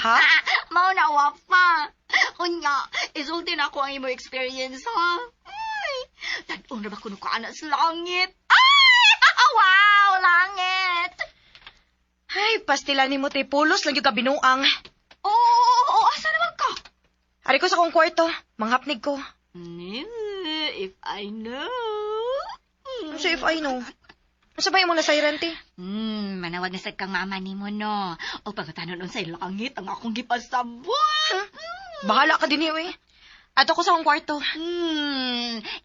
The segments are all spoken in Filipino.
Ha? Mao na wapa. Unya, isulti na ako ang imo experience, ha? Ay, dadong na ba kuno ka anak sa langit? Ay, wow, langit! Ay, pastilan ni mo tay pulos lang yung kabinuang. Oo, asa naman ka? Ari ko sa kong kwarto, manghapnig ko. If I know. So if I know, asa ba yung mga nasayran, ti? Manawag na sad kang mama ni mo, no? O pagkatanon unsay langit ang akong gipasabot. Bahala ka din eh. Ato ko sa kong kwarto.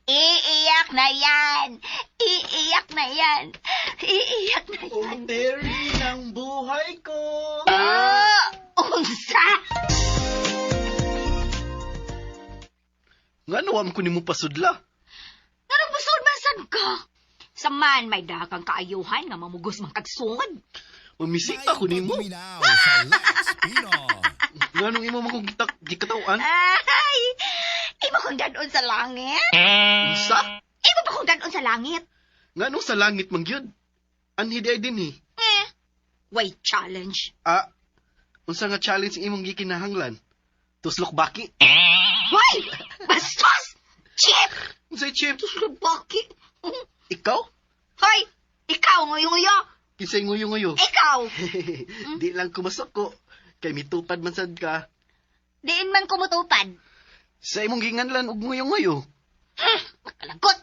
Iiyak na yan. Iiyak na yan. Iiyak na yan. Oh, Mary ng buhay ko! Unsa? Nga nawam ko ni mo pasudla. Nga nagpusod man sad ka. Saman may dakang kaayuhan nga mamugos man kagsungod. Mamisita ko ni mo. Nga nung imo makong gikatawan. Ay! Imo kong danon sa langit? Unsa? Imo pa kong danon sa langit? Nga nung sa langit mangyod. Anhiday din eh. Way challenge. Unsa nga challenge imong gikinahanglan? Tuslok baki? Way! Bastos! Chip! Unsay chip? Tuslok baki. Ikaw? Hoy! Ikaw, nguyo-nguyo! Kinsay nguyo-nguyo? Ikaw! Di lang kumasok ko. Kay mitupad man sad ka. Diin man kumutupad. Sa imong ginganlan og nguyo-nguyo. Makalagot!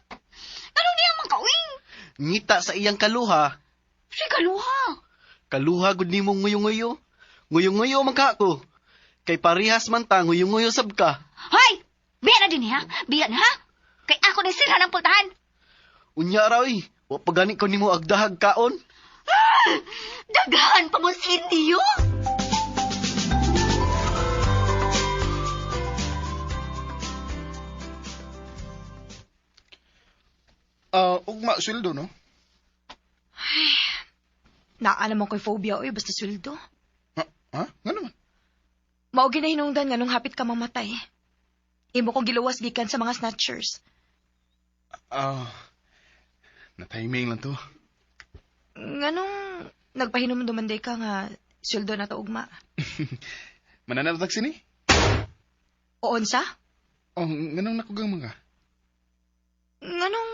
Anong niya man kawing? Ngita sa iyang kaluha. Si kaluha. Kaluha gud nimong nguyo-nguyo. Nguyo-nguyo man ka ako. Kay parihas man ta nguyo-nguyo sab ka. Hoy! Biya na din ha? Biya na ha? Kay ako ni sila ng pultahan. Unya ra oy. Wa pa gani ko nimo agdahag kaon. Dagahan pa mo sindiyo? Ugma, sweldo, no? Naa naman ko'y phobia, oy, basta sweldo. Ha? Nga naman. Mao ginahinungdan nga nung hapit ka mamatay. Imo kong giluwas gikan sa mga snatchers. Na-timing lang to. Nganong nagpahinom dumanday ka nga sweldo na to ugma. Mananatag sini? O unsa? Oh, nganong nakugang mga? Nganong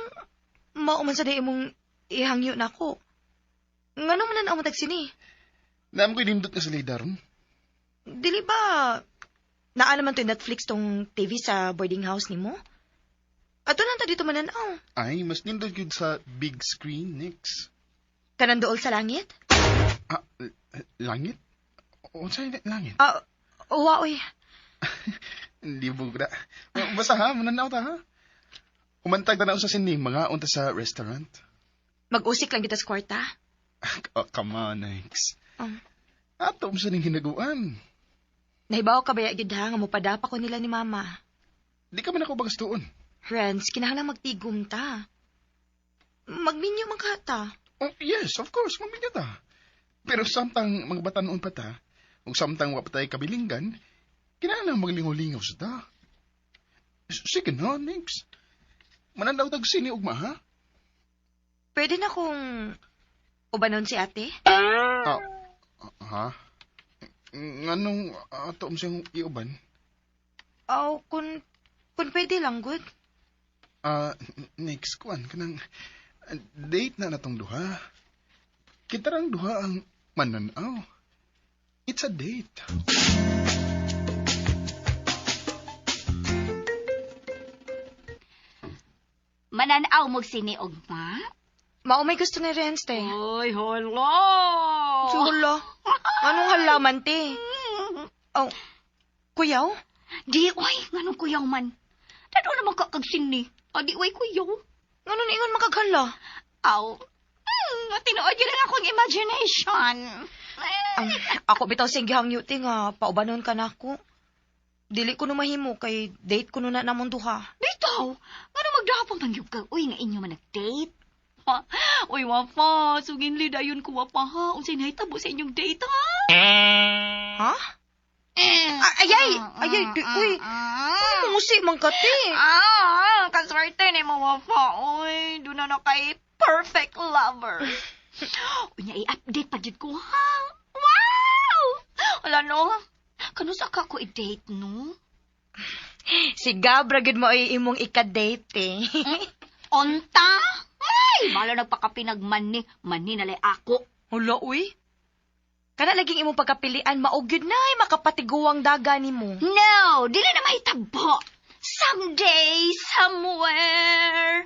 mao man sa di imong ihangyo nako. Nganong man na matag sini? Naam ko'y nindot nga sa lidaron. Dili ba naa naman to Netflix tong TV sa boarding house nimo? Ato lang ta dito mananaw. Ay, mas nindot yun sa big screen, next. Kanang dool sa langit? Langit? O sa'yo langit? Uwa, oy. Hindi mo na. Basta ha, mananaw ta ha. Umantag na sa sini, mga unta sa restaurant. Mag-usik lang kita sa kwarta. Come on, next. Ato mo sa ning hinaguan. Nahibaw ka ba yagid ha, nga mupadapa ko nila ni mama. Di ka man ako bagastuon. Friends, kinahanglan magtigom ta. Magminyo man ka ta. Oh, yes, of course, mamigyan ta. Pero samtang magbatanon pa ta, o samtang wapatay kabilinggan, kinahanglan maglingaw-lingaw sa ta. Sige na, next. Mananaw tag sini ugma, ha? Pwede na kung ubanon si ate? Ha? Nganong ato mo siyang iuban? Kung pwede lang, good. Next kwan, kanang date na natong duha. Kita rang duha ang mananaw. It's a date. Mananaw mo sini ugma? Mao may gusto ni Renz, te. Ay, hala! Sulo. Anong halaman, te? Kuyaw? Di, oy, nganong kuyaw man? Tado naman kakagsini. Di, oy, kuyaw. Ano na ingon makaghala? Tinuod yun lang akong imagination. Ako bitaw sing gihangyo, te, nga paubanon ka na ako. Dili ko mahimo kay date ko na namon duha. Bitaw, nga na magdapang mangyog ka. Uy, nga inyo man nag-date. Uy, wapa, sugin lidayon ko wapa ha. Unsay nahitabo sa inyong date ha? Ha? Ayay, di, uy. Musi man ka, te. Kaswerte ni mo wapa. Uy, doon na kay perfect lover. Unya, i-update pa dyan ko ha. Wow! Wala no, Kanus aka ko i-date, no? Si Gabra gud mo ay imong ika-date eh. Onta? Ay, bala nagpakapinagmani. Mani nalay ako. Hala, uy. Kana laging imong pagkapilian, maugyod na ay makapatiguang daga ni mo. No, dili na mahitabo. Someday, somewhere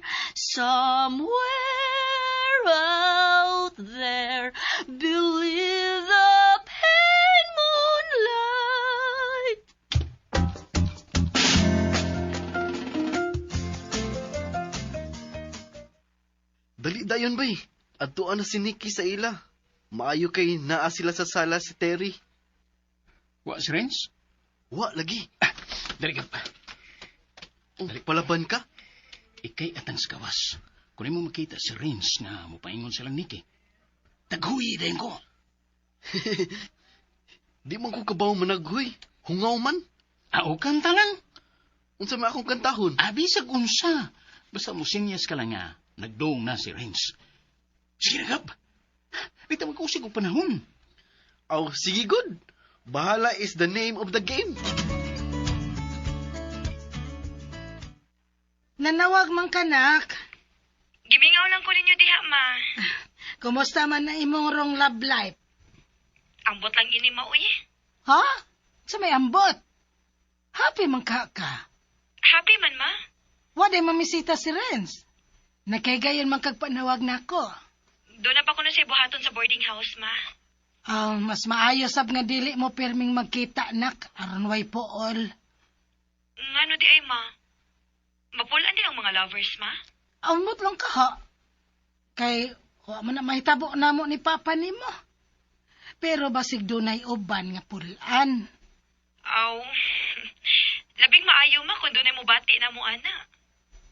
out there, beneath the pale moonlight. Dali dayon bay. Adtuan na si Nikki sa ila. Maayo kay naa sila sa sala si Terry. Wa si Renz? Wa lagi. Dali ka. Palaban ka? Ikay atang sa gawas. Kung mo makita si Renz na mupaingon silang Niki, taghuyi dayon ko. Di man ko kabaw managhoy. Hungaw man. Ao kantalan. Unsa may akong kantahon? Abisag unsa. Basta mo sinyas ka lang nga, nagdoong na si Renz. Sige na, Gab. Bita magkusig og panahon. Aw, sige good. Bahala is the name of the game. Nanawag man kanak. Gimingaw lang ko ninyo diha, ma. Kumusta man na imong rong love life? Ambot lang ini mauy. Ha? Sa may ambot? Happy man ka. Happy man, ma. Waday mamisita si Renz. Nakaigayon man kagpanawag na ako. Doon na pa ko na siya buhaton sa boarding house, ma. Mas maayo sab nga dili mo pirming magkita nak aron way pool. Ngano di ay, ma? Mapulaan din ang mga lovers, ma. Amot lang ka ha. Kay wa man na mahitabo namo ni papa nimo. Pero basig dunay uban nga pulaan. Aw. Labing maayo, ma, kung doon ay mo bati na mo, ana.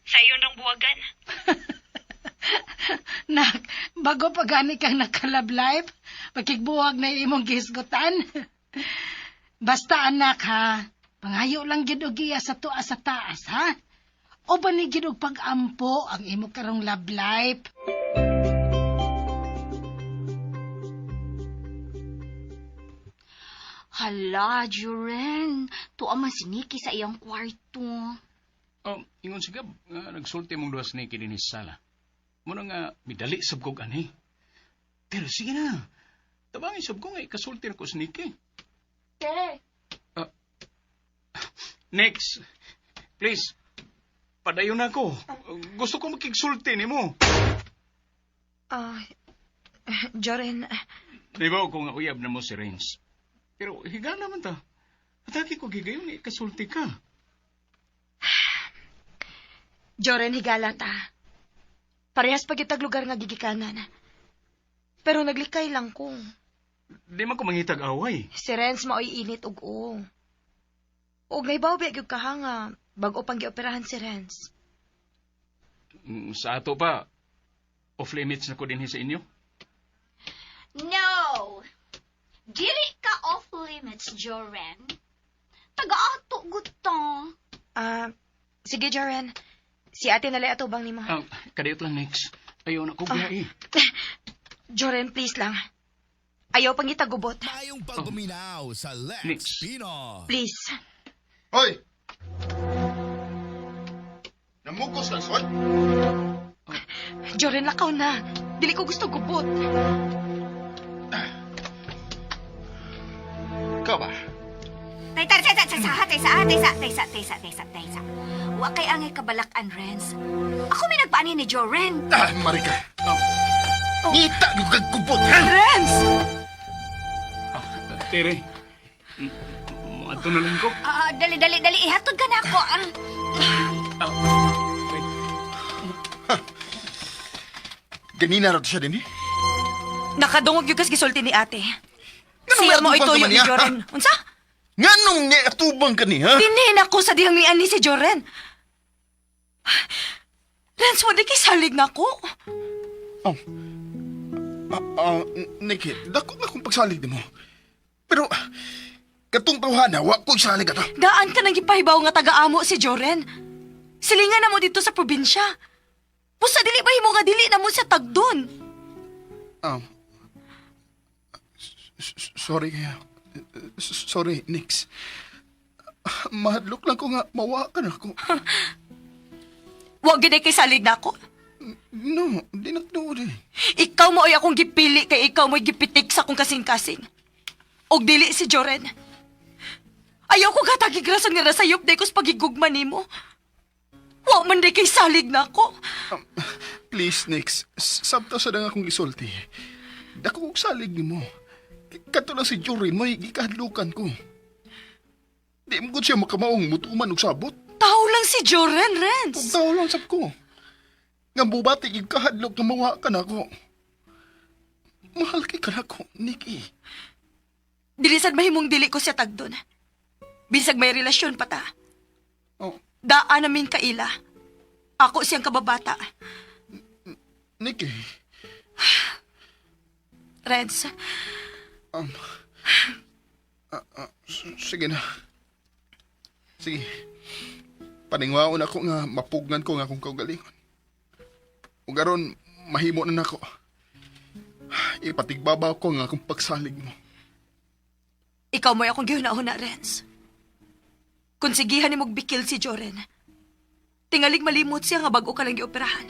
Sa iyon rang buwagan. Nak, bago pa gani kang naka-love life, pagkigbuwag na imong gisgutan. Basta anak ha, pangayo lang gid og iya sa tuwa sa taas ha. O ba ni gid og pag-ampo ang imo karong love life? Hala, Juren. Tuwa man si Nikki sa iyang kwarto. Ingon si Gab, nagsulti mong duwas Niki din sa sala. Muna nga, midali sab kog ani. Pero sige na. Tabangin sab ko nga, ikasulti na ko si Niki. Okay. Next, please, padayon na ako. Gusto ko makigsulti ni mo. Joren, Di ba kung nga uyab na mo si Renz? Pero higa naman ta. Atake ko gigayon, ikasulti ka. Joren, higala ta. Parehas pagitag lugar nga gigikanan. Pero naglikay lang ko. Di man ko mangitag away. Si Renz maoy init ug o. Og ngay baw gyud kahanga bago pang gioperahan si Renz. Sa ato pa, off limits na ko din sa inyo. No! Dili ka off limits, Joren. Taga-ato gusto. Sige Joren. Si ate nalay atubang nimo. Kadiyot lang next. Ayaw na ko biyahe. Joren, please lang. Ayaw pang itagubot. Tayong pagguminaw sa Lex Lex. Pino. Please. Hoy! Namukos ka, soy? Joren, lakaw na. Dili ko gusto gubot. Ikaw ba? Taysa. Wa kay angay kabalakan, Renz. Ako may nagpaani ni Joren. Marika. Ngita yung kagkubot, ha? Renz! Tere, ato na lang ko. Dali. Ihatod ka na ako. Wait. Ganina rin siya din, eh. Nakadungog yung gisulti ni ate. Ganun Siya may mo atubang ituyo ka man ni niya, Joren. Unsa? Nga nung nga atubang ka niya, ha? Dinhin ako sa dihang mian ni si Joren. Renz, wala kisalig na ko. Nikki, dako na kung pagsalig din mo. Pero, katong tawhana, wa ko isalig ka to. Daan ka nang gipahibaw nga taga-amo si Joren. Silingan na mo dito sa probinsya. Pusa dili ba himo nga dili na mo sa tagdon? Sorry kaya. Sorry, Nix. Mahadlok lang ko nga mawa ka na ako. Wa gid kay salig na ako. No, di nagtuod eh. Ikaw mo ay akong gipili kay ikaw mo'y gipitik sa akong kasing-kasing. Og dili si Joren. Ayaw ko katagigrasan nga nasayop day ko sa pagigugma nimo. Wa man day kay salig na ako. Please, Nix. Sabta sa dang akong gisulti. Dako kong salig ni mo. Kato lang si Jorin mo, gikahadlukan ko. Di mo gud siya makamaong mutuman og sabot. Tao lang si Joren, Kung Renz. tao lang sab ko. Nga bubati gikahadlok nga mawa ka na ako. Mahal kay ka na ako, Nikki. Dili sad mahimong dili ko siya tagdon. Bisag may relasyon pa ta. Oh, Daan namin kaila. Ako siyang kababata. Nikki. Renz, Sige na. Sige. Paningwaon ako nga mapugnan ko nga akong kaugalingon. Ug aron mahimo na nako. Ipatigbabaw ko nga akong pagsalig mo. ikaw mo'y akong gihuna-huna, Renz. Kung sigihan ni mong bikil si Joren, tingalig malimot siya nga bago ka lang gioperahan.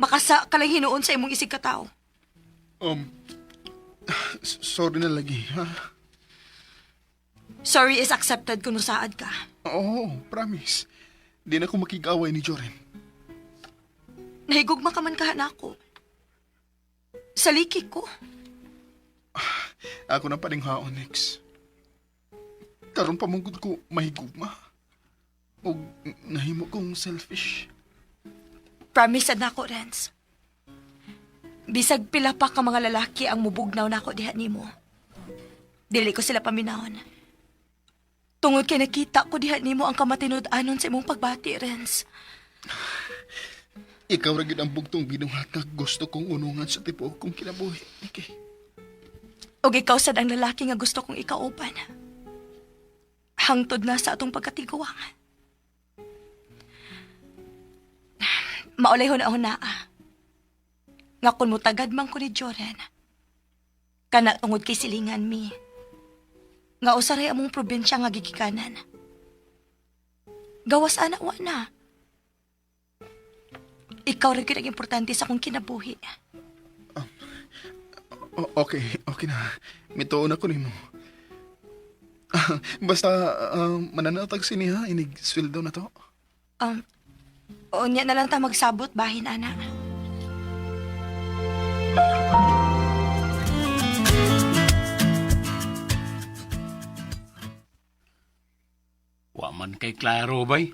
Makasa ka lang hinuon sa imong isig katao. Sorry na lagi, ha? Sorry is accepted kung saad ka. Oo, promise. Di na ako makig-away ni Joren. Nahigugma ka man kahan ako. Saliki ko. Ako na paninghaon, Nix. Karon pa mong ko mahigugma. O nahimo kong selfish. Promise na ako, Renz. Bisag pila pa ka mga lalaki ang mubugnaw na ako diha nimo. Dili ko sila paminahon. Tungod kay nakita ko diha nimo ang kamatinud-anon sa imong pagbati, Renz. Ikaw ra gid ang bugtong binuhat nga gusto kong unungan sa tipo kong kinabuhi, Nikki. Og ikaw sad ang lalaki nga gusto kong ikauban. Hangtod na sa atong pagkatiguangan. Maulay hun na nga kun mo tagad man ko ni Joren. Kana tungod kay silingan mi. Nga usaray among probinsya nga gigikanan. Gawas ana wa na. Ikaw rin ang importante sa akong kinabuhi. Okay na. Mituon ako nimo. Basta mananatag sini ha, inig sweldo na to. Unya na lang ta magsabot bahin, ana. Wa man kay klaro bay.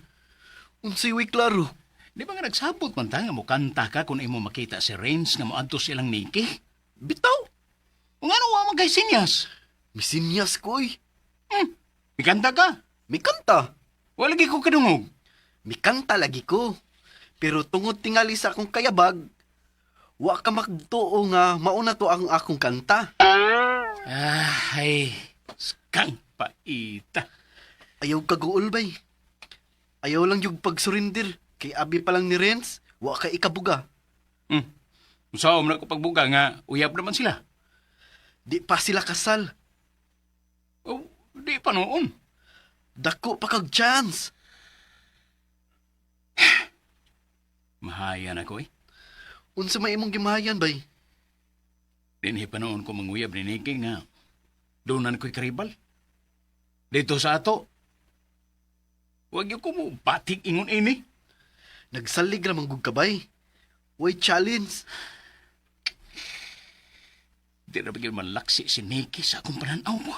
Unsay way klaro. Di ba nga nagsabot man ta nga mo kanta ka kung imo makita si Renz nga moadto silang Nikki? Bitaw. O nga wa man kay sinyas? Misinyas ko oy. Mikanta ka? Mikanta. Wala lagi ko kadungog. Mikanta lagi ko. Pero tungod tingali sa akong kayabag, wa ka magtuo nga mauna to ang akong kanta. Ay, skang paita. Ayaw kaguol bay. Ayaw lang yung pagsurindir. Kay abi pa lang ni Renz, wa ka ikabuga. Usaom na ko pagbuga nga uyab naman sila. Di pa sila kasal. Oh, di pa noon. Dako pa kag chance. Mahayan ako eh. Unsa may imong gimahayan bay? Dinhi pa noon ko manguyab ni Nikki nga doon ko'y karibal. Dito sa ato. Huwag yung ko mo batik ingon ini. Nagsalig ramang gug kabay. Way challenge. Di na bigyan malaksi si Nikki sa akong pananaw mo.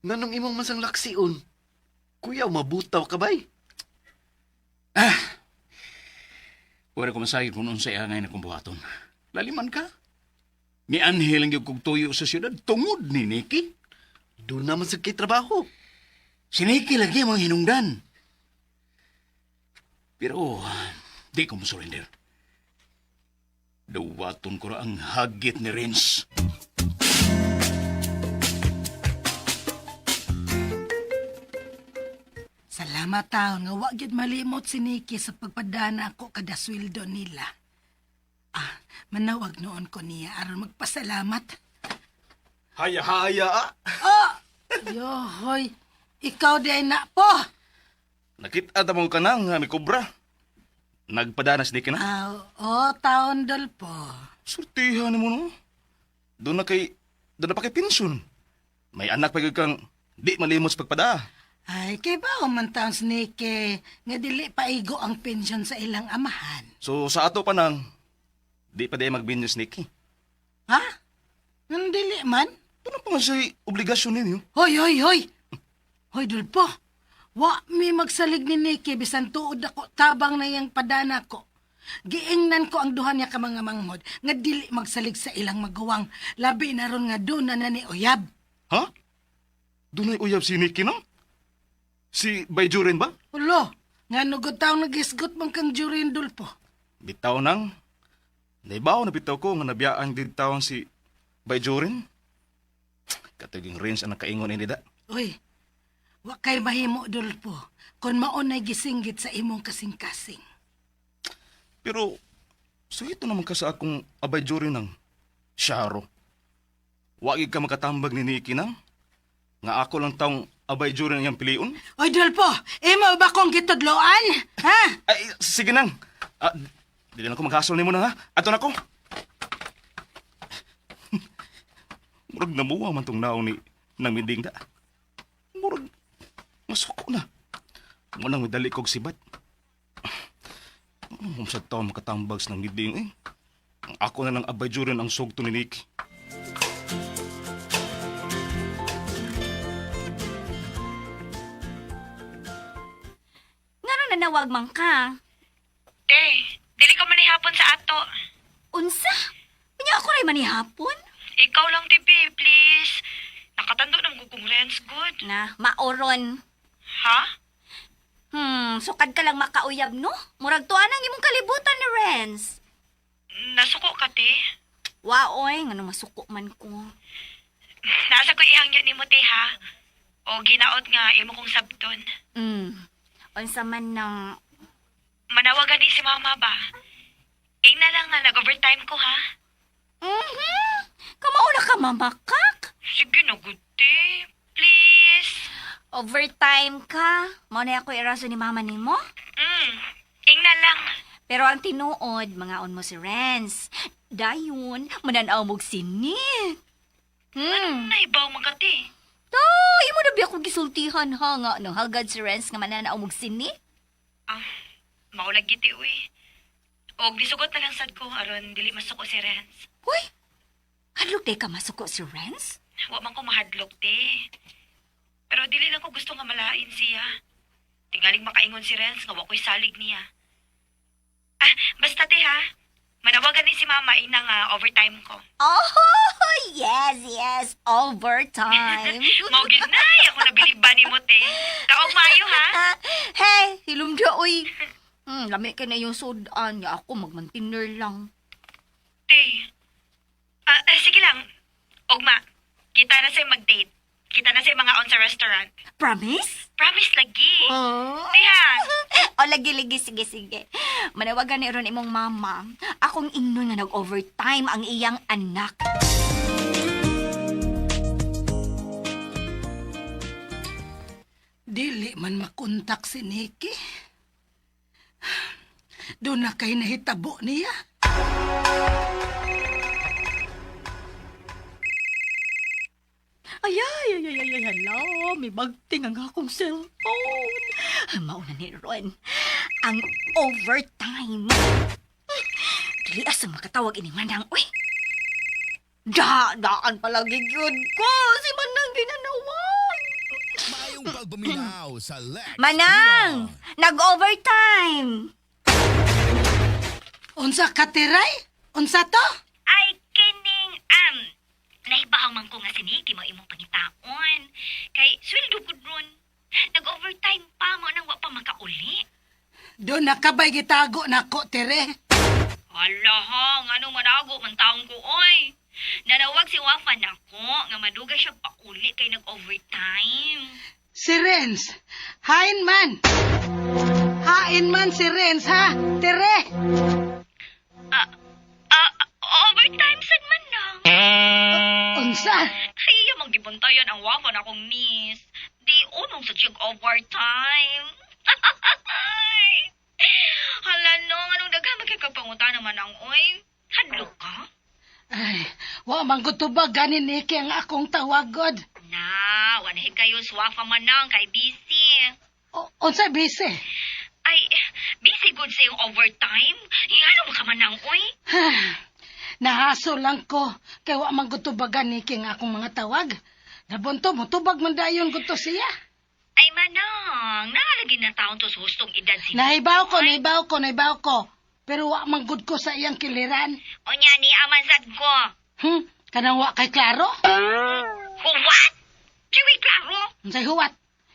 Nganong imong masang laksiun? Kuya, mabutaw ka bay? Wala ko masayod kung unsay angay na kong buhaton. Laliman ka. Ni Anhel ang yung kugtuyo sa siyudad tungod ni Nikki. Doon naman sa kay trabaho. Si Nikki lagi ang hinungdan. Pero, di ko masurrender. Dawaton ko ra ang hagit ni Renz. Salamat taon nga wa gyud malimot si Nikki sa pagpadana ako kada sweldo nila. Manawag noon ko niya aron magpasalamat. Haya-haya. Yohoy, ikaw di ay na po. Nakita mo ka na nga may kobra. Nagpadanas di ka na. Taon dol po. Surtihan mo no. Doon na pa kay pensyon. May anak pa kang di malimos pagpada. Ay, kay ba man taon snake nga dili paigo ang pensyon sa ilang amahan. So sa ato pa nang di pa di magbinyos Nikki. Ha? Nang dili man? Ano pa nga siya obligasyon ninyo? Hoy, hoy, hoy! Hoy, Dulpo. Wa mi magsalig ni Nikki bisan tuod ako tabang na yang padana ko. Giingnan ko ang duha niya ka mga manghod nga dili magsalig sa ilang magawang labi na ron nga doon na ni Uyab. Ha? Doon ay uyab si Nikki no? Si Bayjurin ba? Ulo, nga nugod taong nagisgot mong kang jurin Dulpo. Bitaw nang. Naibaw na bitaw ko nga nabiyaan din taon si Bayjurin. Kataging range ang nakaingon ini da. Uy, wa kay mahimo Dulpo kung maunay gisinggit sa imong kasing-kasing. Pero, suhito naman ka sa akong Bayjurin ng Sharo. Wagig ka makatambag ni Nikki nang. Nga ako lang taong Bayjurin ang iyang piliun. Uy, Dulpo, imo ba kong gitudloan? Ha? Ay, sige nang. Dili na ko maghasol ni mo na ha. Ato na ko. Murag namuwa man tong naong ni nang minding da. Murag masuko na. Munang midali kog sibat. Ano sa taon makatambag sa nang minding eh. Ako na lang Bayjurin ang sugto ni Nick. Nga nanawag man ka. Te, dili ka manihapon sa ato. Unsa? Kanya ako rin manihapon? Ikaw lang, tibi, please. Nakatando ng gugong Renz, good. Na, maoron. Ha? Sukad ka lang makauyab, no? Murag tuan ang imong kalibutan ni Renz. Nasuko ka, te? Waoy, nga masuko man ko. Nasa ko ihangyo ni mo, te, ha? O ginaot nga, imo kong sabton. Unsa man nang... Manawagan ni si mama ba? Ing na lang nga, nag-overtime ko, ha? Kamauna ka mamakak? Sige na, good, te. Please. Overtime ka? Mao na ako iraso ni mama nimo? Ing na lang. Pero ang tinuod, mangaon mo si Renz. Dayon, mananaw mong sinit. Naibaw mga, te. Imo na biya kong gisultihan ha nga nang hagad si Renz nga mananaw mong sinit? Maulag giti, uy. O, gisugot na lang sad ko, aron dili masuko si Renz. Uy! Hadlok day ka masuko si Renz? Wa man ko mahadlok, te. Pero dili lang ko gusto nga malain siya. Tingaling makaingon si Renz nga wa ko'y salig niya. Basta te ha. Manawagan ni si mama inang overtime ko. Oh, yes, overtime. Maugid na, ako nabilib ba ni mo, te? Kaog mayo, ha? Hey, hilumdya, uy. Lami ka na yung sudan. Ako magmantiner lang. Te. Sige lang. Ogma, kita na sa'yo mag-date. Kita na sa'yo mga on sa restaurant. Promise? Promise lagi. Oh. Te ha. O, lagi, sige. Manawagan ni ron imong mama. Akong ingnon nga nag-overtime ang iyang anak. Dili man makontak si Nikki. Doon na kay nahitabo niya. Ay, hala, may bagting ang akong cellphone. Mauna ni Ron, ang overtime. Dili asang makatawag ini Manang, uy. Daan palagi yun ko, si Manang ginanawan. Mayong pagbuminaw sa Lex Manang, Leon. nag-overtime. Unsa katiray? Unsa to? Ay, kining, naibahaw man ko nga si Nikki mo imong pangitaon. Kay, sweldo ko ron. Nag-overtime pa mo nang wa pa makauli. Doon nakabay gitago na ko, tere. Hala ha, nga nung manago man taong ko, oy. Nanawag si Wafa na ko, nga madugay siya pauli kay nag-overtime. Si Renz, hain man. Hain man si Renz, ha? Tere. Overtime sad man lang. Unsa? Ay, amang gibuntayan ang wafa na akong miss. Di unong sa check overtime. Hala no, anong daghan magkakapanguta naman ang oy? Hadlo ka? Ay, wa man gud tubag ganin Nikki ang akong tawagod. Na, wanahid kayo swafa manang kay busy. Unsa bise? Ay, busy good sa yung overtime. Ingano mo ka manang oy? Nahaso lang ko kay wa man gud tubag ganin Nikki ang akong mga tawag. Nabunto mo tubag man dayon gud to siya. Ay manang, nalagi na taon to sa hustong edad si Nahibaw ko. Pero wa man gud ko sa iyang kiliran. O niya ni amansad ko. Kanang wa kay klaro? What? Kiwi klaro? Unsay huwat?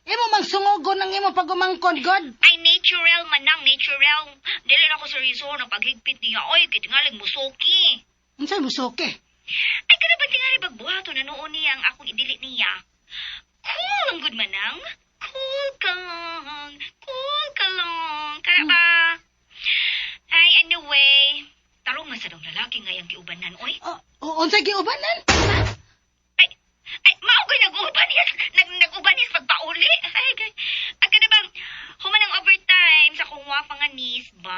Imo mang sungogon ang imo pagumangkon god. Ay natural manang, natural. Dili na ko seryoso ng paghigpit niya. Oy, kitingaling musuki. Unsay musuki? Ay, kada ba tingali bagbuhato na noon niya ang akong idili niya? Cool ang good manang. Cool ka lang. Kaya ba? Ay, anyway. Tarong nga sa dong lalaki ngayang giubanan, oy. Unsay giubanan? Ay, maugay nag-uban niya. Nag-uban niya sa pagpauli. Ay, kada bang humanang overtime sa kung wapanganis ba?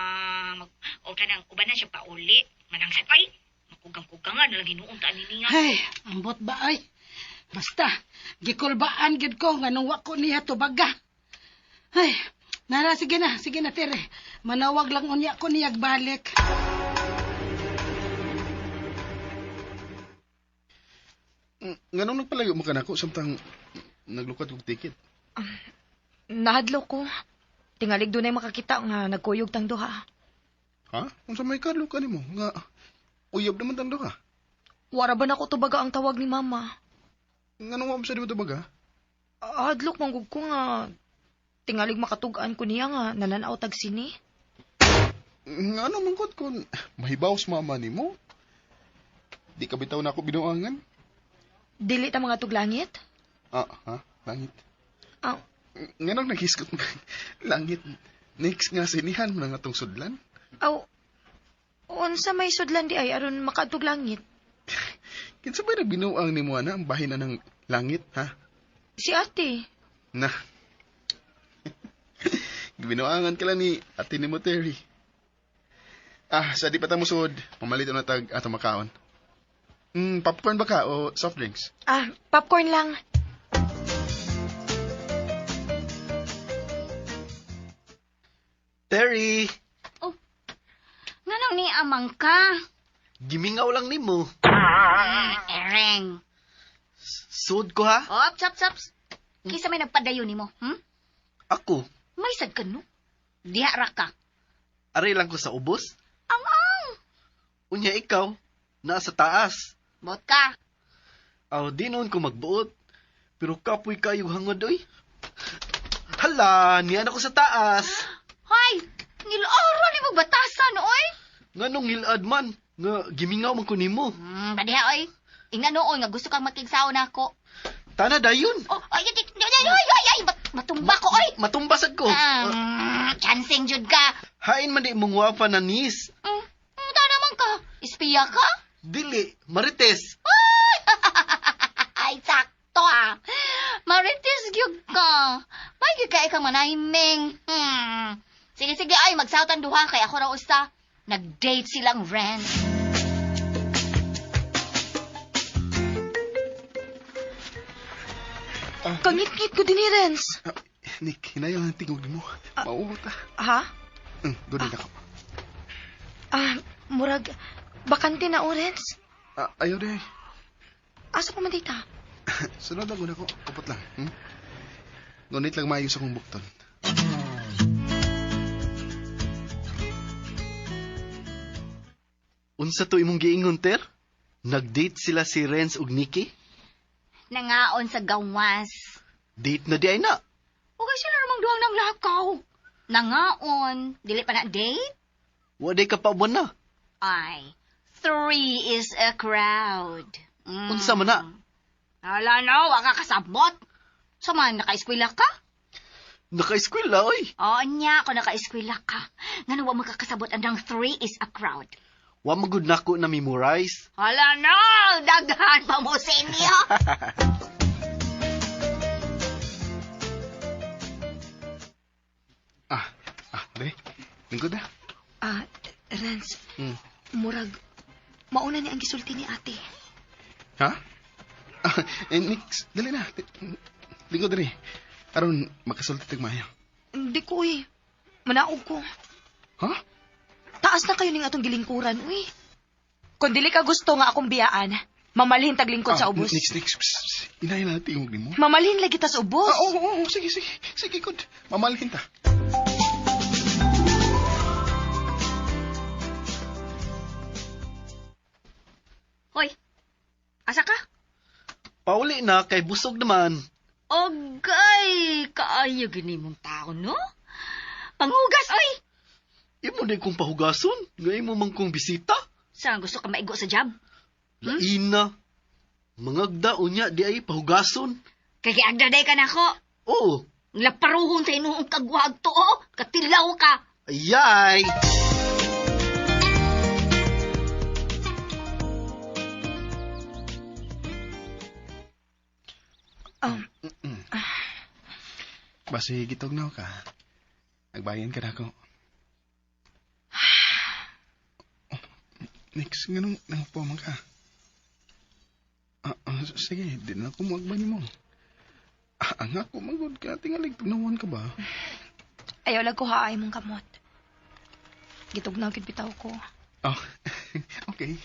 O kanang uban na siya pauli. Manang sa ay, makugang-kugangan na lang hinuuntaan niya. Ay, ambot ba ay? Basta, gikulbaan gid ko nga nung wako niya tubaga. Ay, nara, sige na, Tere. Manawag lang unya ko niyag balik. Nganong nagpalayo mo ka na ko samtang naglukad kong ticket? Nahadlo ko. Tingalig doon ay makakita nga nagkuyog tang duha. Ha? Kung sa may kadlo ka nimo nga uyab naman tando ka. Wara ba na ko tubaga ang tawag ni mama? Nganong wa sa di mo tabaga? Hadlok manggug ko nga tingalig makatugaan ko niya nga nananaw tag sini. Ngano mangkot kun mahibaw sa mama nimo? Di ka bitaw na ako binuangan? Dili ta mga tuglangit? Ha? Langit. Ah, Nganong naghiskot mo? Langit. Next nga sinihan mo na nga tong sudlan? aw, unsa may sudlan di ay aron makatug langit? Kinsa ba binuang ni mo ana ang bahin na ng langit, ha? Si ate. Na. Binuangan ka lang ni ate ni mo, Terry. Sa di pa ta musod, pamalito na tag ato makaon. Popcorn ba ka o soft drinks? Popcorn lang. Terry, Nganong ni amang ka? gimingaw lang nimo. Ereng. Sud ko ha? Op, chaps. Kisa may nagpadayo nimo, Ako, May sad ka, no? Diha ra ka. aray lang ko sa ubos. Ang. Unya ikaw, nasa taas. Bot ka. Aw, di noon ko magbuot. Pero kapoy kayo hangod, oy. Hala, niyan ako sa taas. Hoy, niloro ni mo batasan, oy. Nganong hilad man, nga gimingaw man ko nimo. Badiha, oy. Ingna nooy nga gusto kang makigsaw na ako. Tana dayon. Oh, ay, matumba ko, oy. Matumbasad ko. Chancing jud ka. Hain man di mong wapa na nis. Muta naman ka. Espiya ka? Dili, marites. Ay, sakto Marites gyud ka. May gyud ka ikang manahiming. Sige, ay, magsautan duha kay ako ra usa. Nag-date silang Ren. Kangit-ngit ko din ni Renz. Nick, hinayang ang tingog mo. Mauot Ha? Doon ako. Murag, bakante na o Renz. Ayaw di. Asa pa man dita? Sunod ako na ko. Kapot lang. Ngunit lang maayos akong bukton. Unsa to imong giingon, Ter? Nag-date sila si Renz ug Nikki? Nangaon sa gawas. Date na di ay na. Okay sila namang duwang ng lakaw. Nangaon. Dili pa na date? Waday ka pa buwan na. Ay, 3 is a crowd. Unsa man na? Hala na, waka kasabot. Sama, naka-eskwela ka? Naka-eskwela, oy. Oo niya, kung naka-eskwela ka. Nga nawa magkakasabot andang 3 is a crowd. Wa magud nako na memorize. Hala na, daghan pa mo sa inyo. Dali. Lingkod na. Renz, Hmm. murag, mauna ni ang gisulti ni ate. Ha? Nix, dali na. Lingkod dali. Aron, makasulti tag mayo. Hindi ko manaog ko. Ha? Taas na kayo ning atong gilingkuran, uy. Kung dili ka gusto nga akong biyaan, mamalhin tag lingkod sa ubos. Nix. Inahin na tingog ni mo. Mamalhin lagi ta sa ubos. Oo. Sige. Sige, good. Mamalhin ta. Hoy, asa ka? Pauli na kay busog naman. Ogay, kaayo gini mong tao, no? Panghugas, oy! Imo din kong pahugason. Ngayon mo man kong bisita. Saan gusto ka maigo sa job? Laina. Mangagda unya di ay pahugason. Kaya giagdaday ka na ko. Oo. Laparuhon sa inuong kagwag to, oh. Katilaw ka. Ayay! Basi gitugnaw ka. Nagbayan ka na ako. Nix, ganun nangpuman ka. Sige, di na ako magbanyo mo. Ang ako magod ka, tingalig tugnawan ka ba? Ayaw lang ko haay mong kamot. Gitugnaw gid bitaw ko. Oh, okay.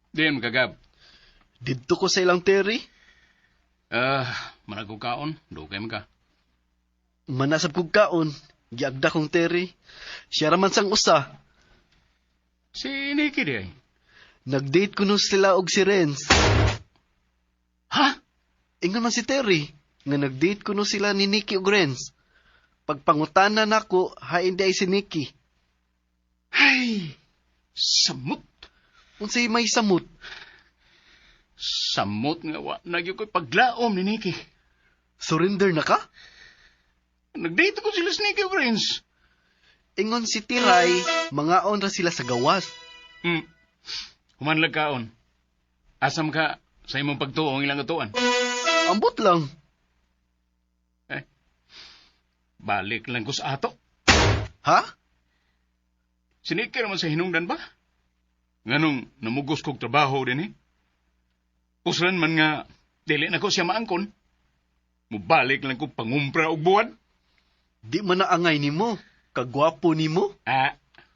Diyan, Kagab. Didto ko sa ilang Terry. Managog kaon. Dugay man ka. Manasab kog kaon. Giagda kong Terry. Siya raman sang usa. Si Nikki di ay. Nagdate ko no sila og si Renz. Ha? Ingon man si Terry. Nga nagdate ko no sila ni Nikki og Renz. Pagpangutanan nako, hain di ay si Nikki. Ay, samot. Unsay may samot. Samot nga wa. Nagyo ko'y paglaom ni Nikki. Surrender na ka? Nagdate ko sila sa Nikki o Prince. Ingon si Tiray, mga ra sila sa gawas. Humanlag kaon. Asam ka sa imong pagtuong ilang atuan. Ambot lang. Balik lang ko sa ato. Ha? Si Nikki naman sa hinungdan ba? Nganong namugos kog trabaho din eh. Puslan man nga, dili na ko siya maangkon. Mubalik lang ko pangumpra og buwan. Di man naangay nimo. Kagwapo nimo.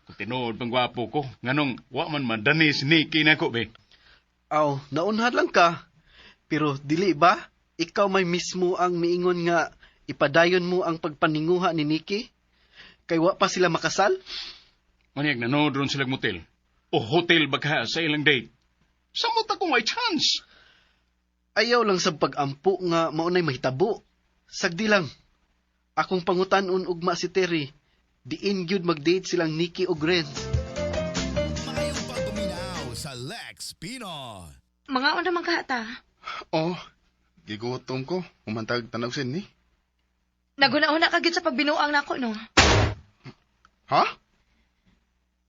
Kung tinuod pang gwapo ko, nganong wa man madani si Nikki na ko, be. Aw, naunhad lang ka. Pero dili ba? Ikaw may mismo ang miingon nga ipadayon mo ang pagpaninguha ni Nikki? Kay wa pa sila makasal? Maniyag nanood ron silang motel. O hotel baka sa ilang date. Samot ako may chance. Ayaw lang sa pag-ampo nga maunay mahitabo. Sagdi lang. Akong pangutan-on ugma si Terry. Diin gyud mag-date silang Nikki og Renz. Mayong pagpaminaw sa Lex Pinoy. Mga una man kahata. Oh, gigutom ko. Umantag tanaw sin ni. Naguna-una ka gyud sa pagbinuang nako, no? Ha?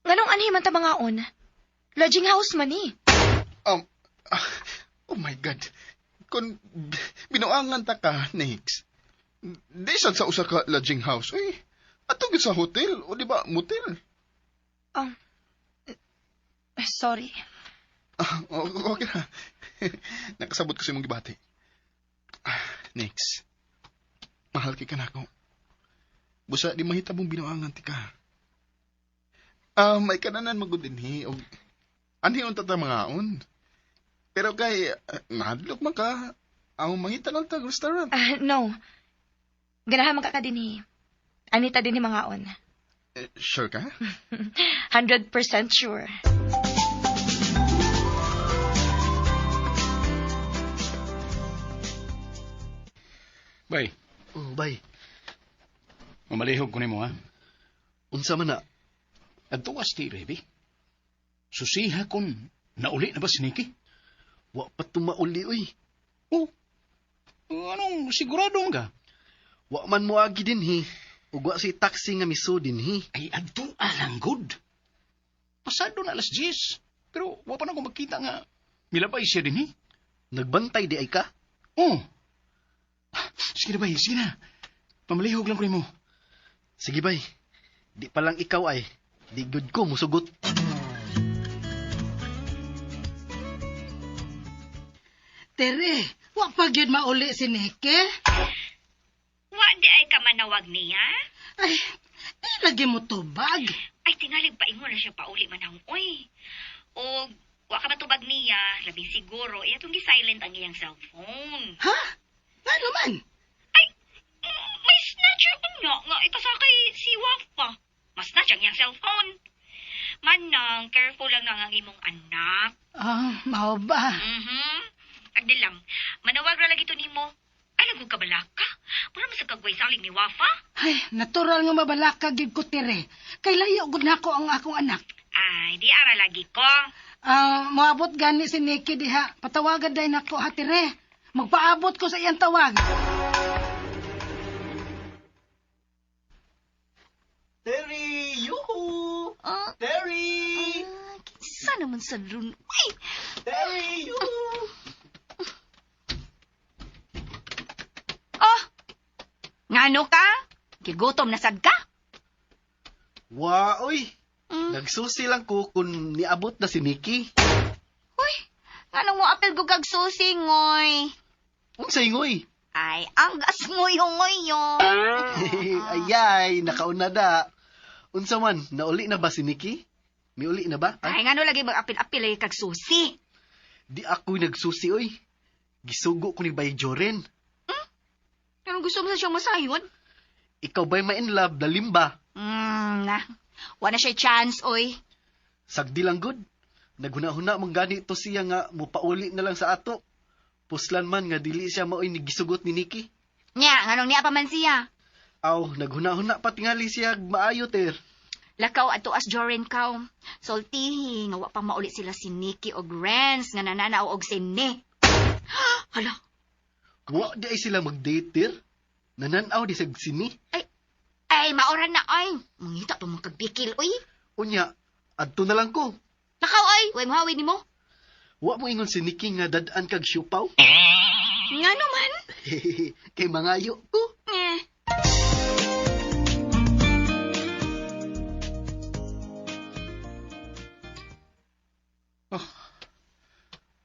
Nganong anhi man ta mga on? Lodging house man ni. Oh my God. Kung binuangan ta ka, Nix, di sad sa usa ka lodging house. Uy, ato gid sa hotel. O di ba, motel? Sorry. Okay na. Nakasabot ko sa imong gibati. Nix, mahal kay ka na ako. Busa di mahitabong binuangan ti ka. May kananan magud dinhi og anhi unta ta mga on. Pero kay nadlok man ka, ang mangita lang tag restaurant. No. Ganahan man ka dinhi. Anita dinhi mga on. Sure ka? 100% sure. Bay, Oh, bay. mamalihog ko nimo ha. Unsa man na? Adto was ti Rebe. Susiha kon nauli na ba si Nikki? Wa pa tumauli, uy. Oh. Anong sigurado ka? Wa man mo agi din hi. Ug wa si taxi nga miso din hi. Ay, adto alang good. Pasado na alas 10. Pero wa pa na ako magkita nga milabay siya din, eh. Nagbantay di ay ka? Oh. Sige na, bay. Sige na. Pamalihog lang ko mo. Sige bay. Di pa lang ikaw ay. Di good ko musugot. Tere, wa pa gyud mauli si Niki. Wa di ay ka manawag niya? Ay, lagi mo tubag. Ay, tingalig pa ingon na siya pauli man ang uy. O, wa ka matubag niya, labing siguro, itong gi-silent ang iyang cellphone. Ha? Nga naman. Ay, may snatcher unya nga ipasakay si Wafa. Mas snatch ang iyang cellphone. Manang, careful lang nga ang imong anak. Mao ba? Agdi lang, manawag ra lagi to nimo. Ay, lagog ka balaka? Mura masag kagway saling ni Wafa? Ay, natural nga mabalaka gyud ko, Tere. Kay layo gud nako ang akong anak. Ay, di ara lagi ko. Moabot gani si Niki diha. Patawagan day nako ha, Tere. Magpaabot ko sa iyang tawag. Terry! Yuhu! Terry! Kinsa naman sa run? Ay! Terry! Yuhu! Oh! Ngano ka? Gigutom na sad ka? Wa, oy! Nagsusi lang ko kung niabot na si Nikki. Uy! Ngano mo apel gugag susi, ngoy? Unsay ngoy? Ay, ang gas ngoy hongoy yo. Ayay, nakauna da. Unsa man, nauli na ba si Nikki? Miuli na ba? Ay, ngano lagi mag-apil-apil ay kag susi? Di ako nagsusi, oy. Gisugo ko ni Bay Joren. Anong gusto mo sa siyang masayod? Ikaw ba'y ma-in love na limba? Na. Wala siya chance, oy. Sagdi lang good. Naghuna-huna mong ganito siya nga mupauli na lang sa ato. Puslan man nga dili siya maoy ni gisugot ni Nikki. Nya, nganong niya pa man siya? Aw, naghuna-huna pa tingali siya maayo ter. Lakaw ato as Joren kaw. Soltihi, nga wa pa mauli sila si Nikki o Renz, nga nananaw og sine. Hala, Wa di ay sila mag-date ter. Nananaw di sa sini. ay, maoran na, ay. Mangita pa mong kagbikil, oy. Unya, adto na lang ko. Lakaw, ay. Way mahawi ni mo. Wa mo ingon si Nikki nga dadaan kag siupaw. Nga naman. Kay mangayo ko.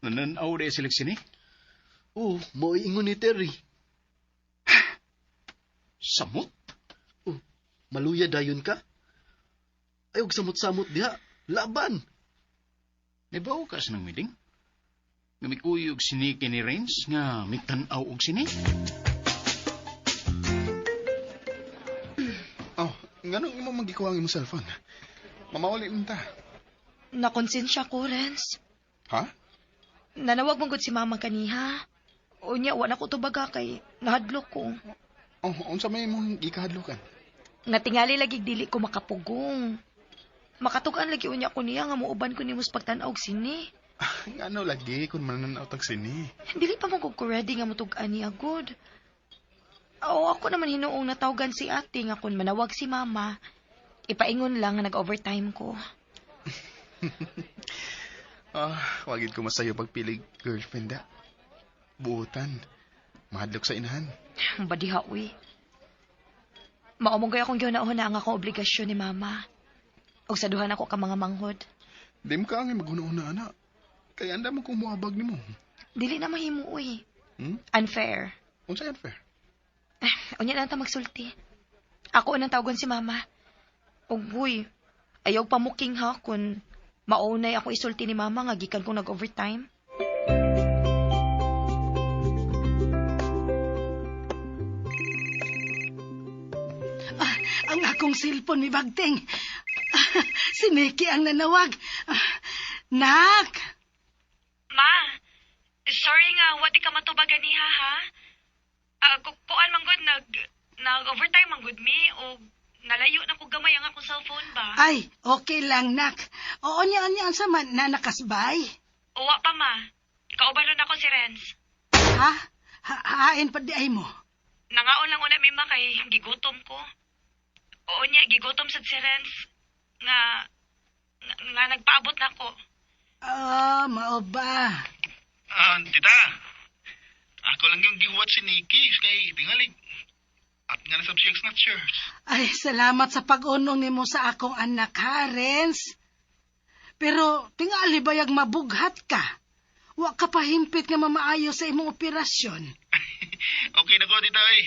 Nananaw de seleksyon, eh. Oh, mo ingon ni Terry. Samot? Oh, maluya dayon ka? Ayog samot-samot diha. Laban. Nabaw ka sa ng meeting? Nga may kuyog sini ni Renz nga may tanaw og sini? Oh, nganong imo magikuha ang imong cellphone? Mamawali lang ta. Nakonsensya ko, Renz. Ha? Nanawag mong gud si mama kaniha. Unya, wala ko tubaga kay nahadlok ko. Oh, unsa may imong gikahadlukan? Nga tingali lagi dili ko makapugong. Makatugan lagi unya ko niya nga muuban ko nimo sa pagtan-aw og sini. Ngano lagi kung mananaw tag sini? Dili pa mo ko ready nga mutugan niya good. Oo, ako naman hinuong natawgan si ate nga kung manawag si mama. Ipaingon lang nga nag-overtime ko. Wagid ko masayo pagpilig girlfriend da. Buutan. Mahadlok sa inahan. Badiha, uy. Maumong akong gihunahuna ang akong obligasyon ni mama. Og saduhan ako ka mga manghod. Di mo ka angin maghuna-una, anak. Kaya anda mo kung muabag ni mo. Dili na mahimo, uy. Unfair. Unsa unfair? Unya na ta magsulti. Ako unang tawagon si mama. Og uy, ayaw pamuking ha kung maunay ako isulti ni mama nga gikan kong nag-overtime. Ang akong cellphone mi bagting. Si Niki ang nanawag. Nak! Ma, sorry nga, wati ka matubagan niya, ha? Kuan man gud, nag-overtime man gud mi, o nalayo na ko gamay ang akong cellphone ba? Ay, okay lang, nak. Oo niya sa man na nakasbay. Uwa pa, ma. Kaubanon ako si Renz. Ha? Hain pa di ay mo. nangaon lang una mi ma kay gigutom ko. Oo niya, gigutom sad si Renz. Nga nagpaabot na ko. Mao ba? Tita. Ako lang yung giwat si Nikki kay tingalig. At nga na siya snatchers. Ay, salamat sa pag-unong nimo sa akong anak, ha, Renz. Pero, tingali bayag mabughat ka. Wa ka pa himpit nga mamaayo sa imong operasyon. Okay na ko, tita eh.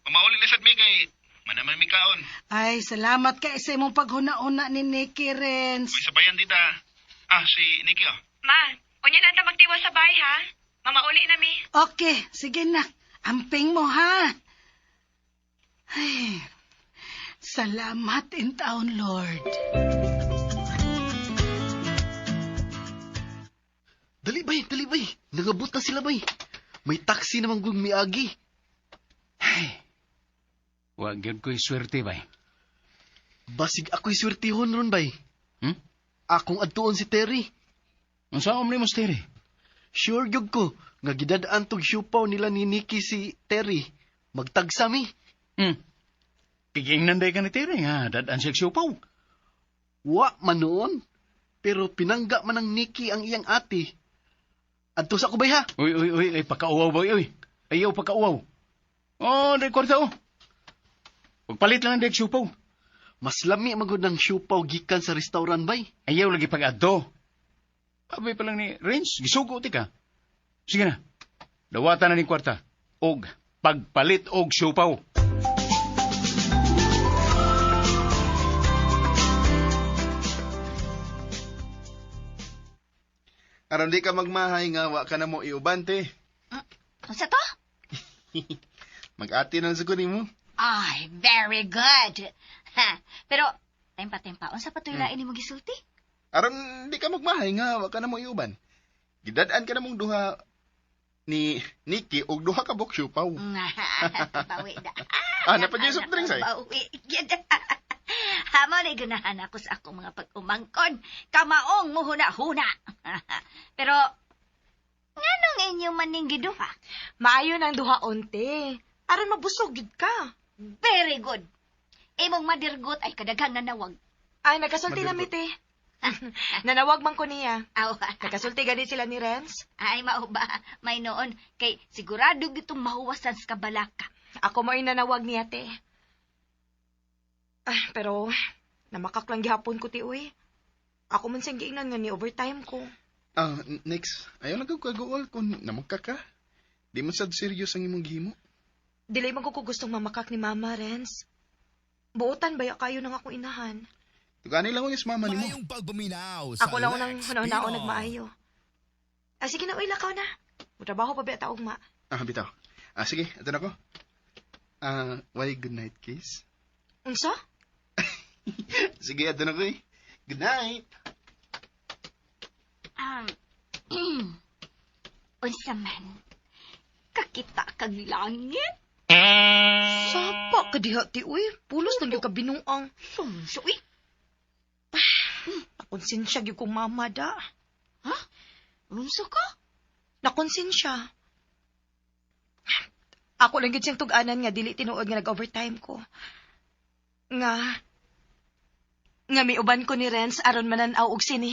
Pamauli na sad mi kay manaman mi kaon. Ay, salamat ka sa imong paghuna-una ni Nikki, Renz. Uy, sabayan tita. Si Nikki oh. Ma, unya na ta magtiwas sa bahay ha. Mamauli na mi. Okay, sige na. Amping mo, ha? Ay, salamat in taon, Lord. Dali bay. Nangabot na sila bay. May taxi namang gug miagi. Wa gyud ko'y swerte bay. Basig ako'y swertihon ron bay. Hmm? Akong adtuon si Terry. Unsa om nimo Terry? Sure gyud ko nga gidadaan tog siupaw nila ni Nikki si Terry. Magtagsami. Kiging nanday ka ni Terry nga dadaan siya siupaw. Wa man noon. Pero pinangga man ng Nikki ang iyang ate. Adto sa kubay ha. Uy, ay pakauwaw boy, uy. Ayaw pakauwaw. Day kwarta oh. Pagpalit lang ng dek siupaw. Mas lami magud ng siupaw gikan sa restaurant bay. Ayaw lagi pag-adto. Abay pa lang ni Renz, gisugo ti ka. Sige na, dawatan na ni kwarta. Og pagpalit og siupaw. Aron di ka magmahay nga wa ka na mo iubante. Unsa to? Mag-ati na sa kunin mo. Ay, very good. Ha, pero, tempa, unsa pa to'y lain ni mo gisulti? Aron di ka magmahay nga wa ka na mo iuban. Gidadaan ka na mong duha ni Nikki og duha ka boksyo paw. Bawi da. Napadyo yung soft drinks ay. Bawi. Hamo na ganahan ako sa akong mga pag-umangkon. Kamaong muhuna-huna. Pero, nganong inyong maning giduha? Maayo ng duha onte. Aron mabusog gid ka. Very good. Imong madirgot ay kadaghang nanawag. Ay, nagkasulti na mite. Nanawag man ko niya. Aw, Nagkasulti gani sila ni Renz. ay mao ba? May noon. Kay sigurado gitong mahuwasan sa kabalaka. Ako mo yung nanawag niya, te. Ay, pero, namakak lang gihapon ko, ti, uy. Ako man siyang giingnan nga ni overtime ko. Next. Ayaw lang kag kaguol kung namagka ka. Di mo sad serious ang imong gihimo. Dili man ko gustong mamakak ni Mama, Renz. Buotan baya kayo ng akong inahan. Tugani lang yung mama ni mo. Mayong pagbuminaw sa Ako lang unang Lex hunaw-hunaw Pinoy. nagmaayo. Sige na, uy, lakaw na. Mutrabaho pa ba taong ma? Bitaw. Sige, ito na ko. Why good night kiss? Unsa? Sige, ito na ko eh. Good night. Unsa man? Kakita kag langit? Sapa ka diha, ti, uy. Pulos na ka binuang. Sumsuy. Nakonsensya gyud kong mama da. Ha? Unsa ka? Nakonsensya. Ako lang gyud siyang tug-anan nga dili tinuod nga nag-overtime ko. Nga may uban ko ni Renz aron mananaw og sini.